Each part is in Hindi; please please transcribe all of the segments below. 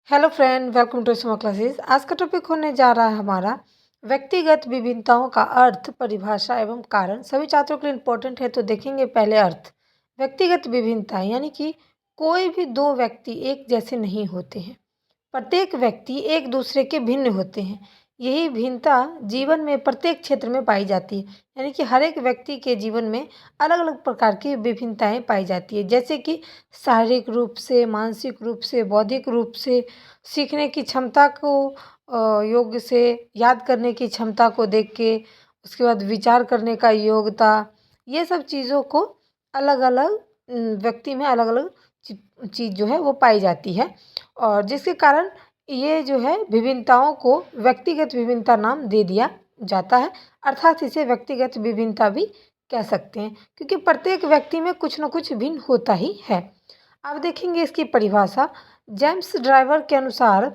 हेलो फ्रेंड, वेलकम टू स्मा क्लासेस। आज का टॉपिक होने जा रहा है हमारा व्यक्तिगत विभिन्नताओं का अर्थ, परिभाषा एवं कारण। सभी छात्रों के लिए इम्पोर्टेंट है, तो देखेंगे पहले अर्थ। व्यक्तिगत विभिन्नता यानी कि कोई भी दो व्यक्ति एक जैसे नहीं होते हैं। प्रत्येक व्यक्ति एक दूसरे के भिन्न होते हैं। यही भिन्नता जीवन में प्रत्येक क्षेत्र में पाई जाती है। यानी कि हर एक व्यक्ति के जीवन में अलग अलग प्रकार की विभिन्नताएं पाई जाती है, जैसे कि शारीरिक रूप से, मानसिक रूप से, बौद्धिक रूप से, सीखने की क्षमता को, योग्य से, याद करने की क्षमता को देख के, उसके बाद विचार करने का योग्यता, ये सब चीज़ों को अलग अलग व्यक्ति में अलग अलग चीज़ जो है वो पाई जाती है। और जिसके कारण ये जो है विभिन्नताओं को व्यक्तिगत विभिन्नता नाम दे दिया जाता है, अर्थात इसे व्यक्तिगत विभिन्नता भी कह सकते हैं, क्योंकि प्रत्येक व्यक्ति में कुछ न कुछ भिन्न होता ही है। अब देखेंगे इसकी परिभाषा। जेम्स ड्राइवर के अनुसार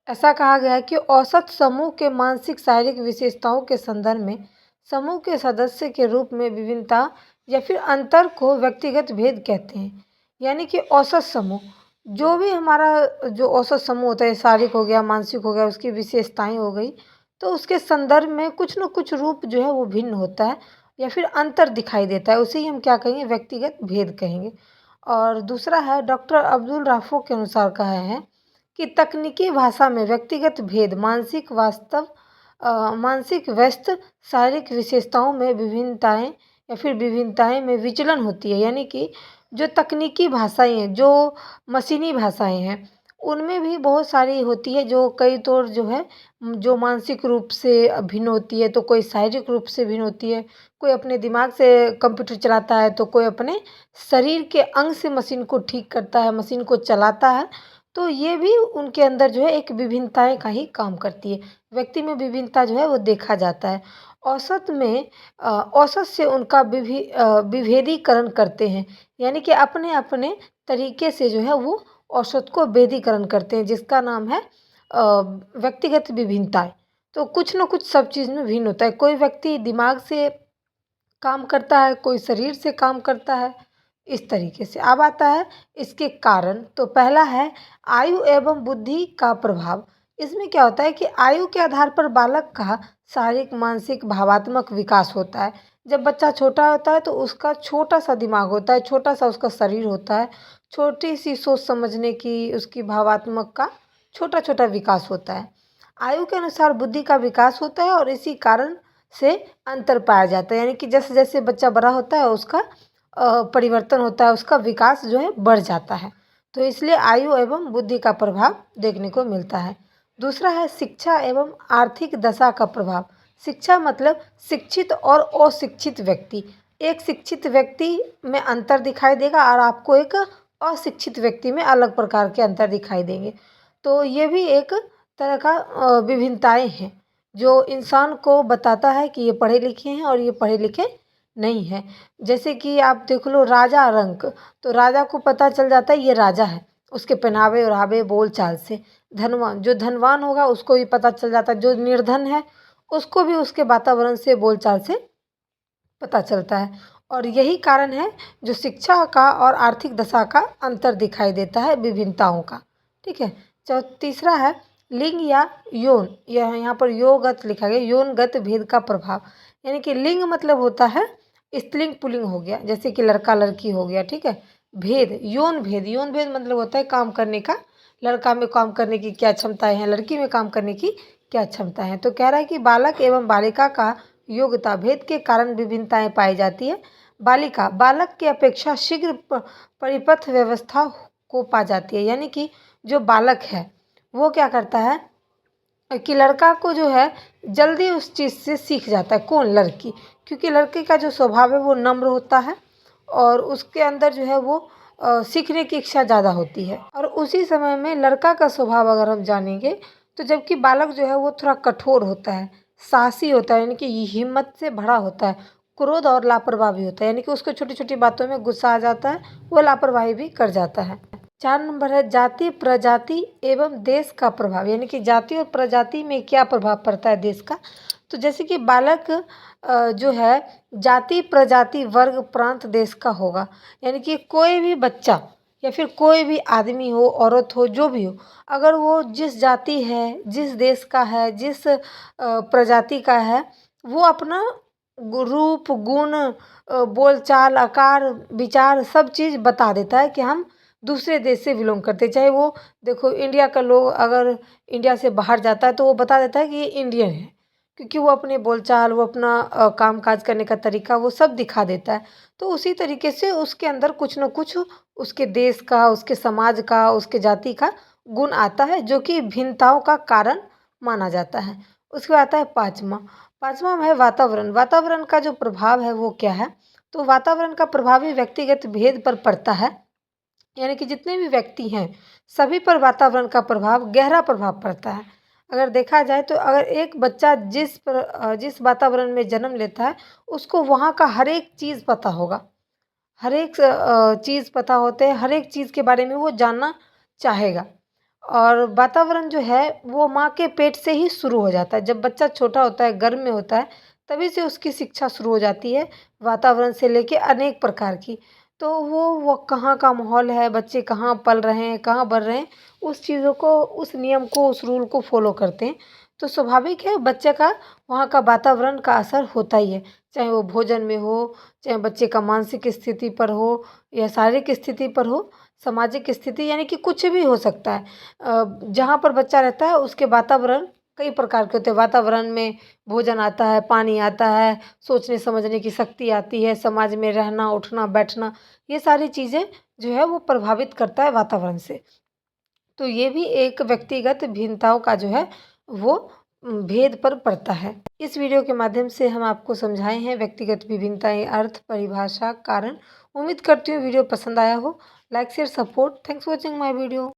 ऐसा कहा गया है कि औसत समूह के मानसिक शारीरिक विशेषताओं के संदर्भ में समूह के सदस्य के रूप में विभिन्नता या फिर अंतर को व्यक्तिगत भेद कहते हैं। यानी कि औसत समूह, जो भी हमारा जो औसत समूह होता है, शारीरिक हो गया, मानसिक हो गया, उसकी विशेषताएं हो गई, तो उसके संदर्भ में कुछ न कुछ रूप जो है वो भिन्न होता है या फिर अंतर दिखाई देता है, उसे ही हम क्या कहेंगे, व्यक्तिगत भेद कहेंगे। और दूसरा है, डॉक्टर अब्दुल राफो के अनुसार कहा है कि तकनीकी भाषा में व्यक्तिगत भेद मानसिक व्यस्त शारीरिक विशेषताओं में विभिन्नताएं या फिर विभिन्नताएं में विचलन होती है। यानी कि जो तकनीकी भाषाएं हैं, जो मशीनी भाषाएं हैं, उनमें भी बहुत सारी होती है, जो कई तौर जो है जो मानसिक रूप से भिन्न होती है, तो कोई शारीरिक रूप से भिन्न होती है। कोई अपने दिमाग से कंप्यूटर चलाता है, तो कोई अपने शरीर के अंग से मशीन को ठीक करता है, मशीन को चलाता है। तो ये भी उनके अंदर जो है एक विभिन्नताएं का ही काम करती है। व्यक्ति में विभिन्नता जो है वो देखा जाता है। औसत में औसत से उनका विभेदीकरण करते हैं, यानी कि अपने अपने तरीके से जो है वो औसत को भेदीकरण करते हैं, जिसका नाम है व्यक्तिगत विभिन्नताएं। तो कुछ न कुछ सब चीज़ में भिन्न होता है। कोई व्यक्ति दिमाग से काम करता है, कोई शरीर से काम करता है, इस तरीके से। अब आता है इसके कारण। तो पहला है आयु एवं बुद्धि का प्रभाव। इसमें क्या होता है कि आयु के आधार पर बालक का शारीरिक, मानसिक, भावात्मक विकास होता है। जब बच्चा छोटा होता है तो उसका छोटा सा दिमाग होता है, छोटा सा उसका शरीर होता है, छोटी सी सोच समझने की, उसकी भावात्मक का छोटा छोटा विकास होता है। आयु के अनुसार बुद्धि का विकास होता है और इसी कारण से अंतर पाया जाता है। यानी कि जैसे जैसे बच्चा बड़ा होता है उसका परिवर्तन होता है, उसका विकास जो है बढ़ जाता है। तो इसलिए आयु एवं बुद्धि का प्रभाव देखने को मिलता है। दूसरा है शिक्षा एवं आर्थिक दशा का प्रभाव। शिक्षा मतलब शिक्षित और अशिक्षित व्यक्ति। एक शिक्षित व्यक्ति में अंतर दिखाई देगा और आपको एक अशिक्षित व्यक्ति में अलग प्रकार के अंतर दिखाई देंगे। तो ये भी एक तरह का विभिन्नताएं हैं, जो इंसान को बताता है कि ये पढ़े लिखे हैं और ये पढ़े लिखे नहीं है। जैसे कि आप देख लो राजा रंक, तो राजा को पता चल जाता है ये राजा है, उसके पहनावे ओढ़ावे, बोल चाल से। धनवान, जो धनवान होगा उसको भी पता चल जाता है। जो निर्धन है उसको भी उसके वातावरण से, बोल चाल से पता चलता है। और यही कारण है जो शिक्षा का और आर्थिक दशा का अंतर दिखाई देता है विभिन्नताओं का। ठीक है। तीसरा है लिंग या यौन। यह यहाँ पर योगत लिखा गया, यौनगत भेद का प्रभाव। यानी कि लिंग मतलब होता है स्त्रीलिंग पुल्लिंग हो गया, जैसे कि लड़का लड़की हो गया। ठीक है। भेद, यौन भेद, यौन भेद मतलब होता है काम करने का। लड़का में काम करने की क्या क्षमताएं हैं, लड़की में काम करने की क्या क्षमता है। तो कह रहा है कि बालक एवं बालिका का योग्यता भेद के कारण विभिन्नताएं पाई जाती है। बालिका बालक की अपेक्षा शीघ्र परिपथ व्यवस्था को पा जाती है। यानी कि जो बालक है वो क्या करता है कि लड़का को जो है जल्दी उस चीज़ से सीख जाता है। कौन? लड़की। क्योंकि लड़के का जो स्वभाव है वो नम्र होता है और उसके अंदर जो है वो सीखने की इच्छा ज़्यादा होती है। और उसी समय में लड़का का स्वभाव अगर हम जानेंगे तो जबकि बालक जो है वो थोड़ा कठोर होता है, साहसी होता है, यानी कि हिम्मत से भरा होता है, क्रोध और लापरवाही भी होता है। यानी कि उसको छोटी छोटी बातों में गुस्सा आ जाता है, वो लापरवाही भी कर जाता है। 4 नंबर है जाति, प्रजाति एवं देश का प्रभाव। यानी कि जाति और प्रजाति में क्या प्रभाव पड़ता है देश का। तो जैसे कि बालक जो है जाति, प्रजाति, वर्ग, प्रांत, देश का होगा। यानी कि कोई भी बच्चा या फिर कोई भी आदमी हो, औरत हो, जो भी हो, अगर वो जिस जाति है, जिस देश का है, जिस प्रजाति का है, वो अपना रूप, गुण, बोलचाल, आकार, विचार सब चीज़ बता देता है कि हम दूसरे देश से बिलोंग करते हैं। चाहे वो देखो इंडिया का लोग अगर इंडिया से बाहर जाता है तो वो बता देता है कि ये इंडियन है, क्योंकि वो अपने बोलचाल, वो अपना काम-काज करने का तरीका वो सब दिखा देता है। तो उसी तरीके से उसके अंदर कुछ न कुछ उसके देश का, उसके समाज का, उसके जाति का गुण आता है, जो कि भिन्नताओं का कारण माना जाता है। उसके बाद आता है पाँचवाँ, पाँचवाँ है वातावरण। वातावरण का जो प्रभाव है वो क्या है? तो वातावरण का प्रभाव ही व्यक्तिगत भेद पर पड़ता है। यानी कि जितने भी व्यक्ति हैं, सभी पर वातावरण का प्रभाव, गहरा प्रभाव पड़ता है। अगर देखा जाए तो अगर एक बच्चा जिस वातावरण में जन्म लेता है, उसको वहाँ का हर एक चीज़ पता होगा। हर एक चीज़ पता होते हैं, हर एक चीज़ के बारे में वो जानना चाहेगा। और वातावरण जो है वो माँ के पेट से ही शुरू हो जाता है। जब बच्चा छोटा होता है, गर्भ में होता है, तभी से उसकी शिक्षा शुरू हो जाती है, वातावरण से लेके अनेक प्रकार की। तो वो कहाँ का माहौल है, बच्चे कहाँ पल रहे हैं, कहाँ बढ़ रहे हैं, उस चीज़ों को, उस नियम को, उस रूल को फ़ॉलो करते हैं। तो स्वाभाविक है बच्चे का वहाँ का वातावरण का असर होता ही है। चाहे वो भोजन में हो, चाहे बच्चे का मानसिक स्थिति पर हो या शारीरिक स्थिति पर हो, सामाजिक स्थिति, यानी कि कुछ भी हो सकता है। जहाँ पर बच्चा रहता है उसके वातावरण कई प्रकार के होते हैं। वातावरण में भोजन आता है, पानी आता है, सोचने समझने की शक्ति आती है, समाज में रहना, उठना, बैठना, ये सारी चीज़ें जो है वो प्रभावित करता है वातावरण से। तो ये भी एक व्यक्तिगत भिन्नताओं का जो है वो भेद पर पड़ता है। इस वीडियो के माध्यम से हम आपको समझाए हैं व्यक्तिगत विभिन्नताएँ, अर्थ, परिभाषा, कारण। उम्मीद करती हूँ वीडियो पसंद आया हो। Like, share, support. Thanks for watching my video.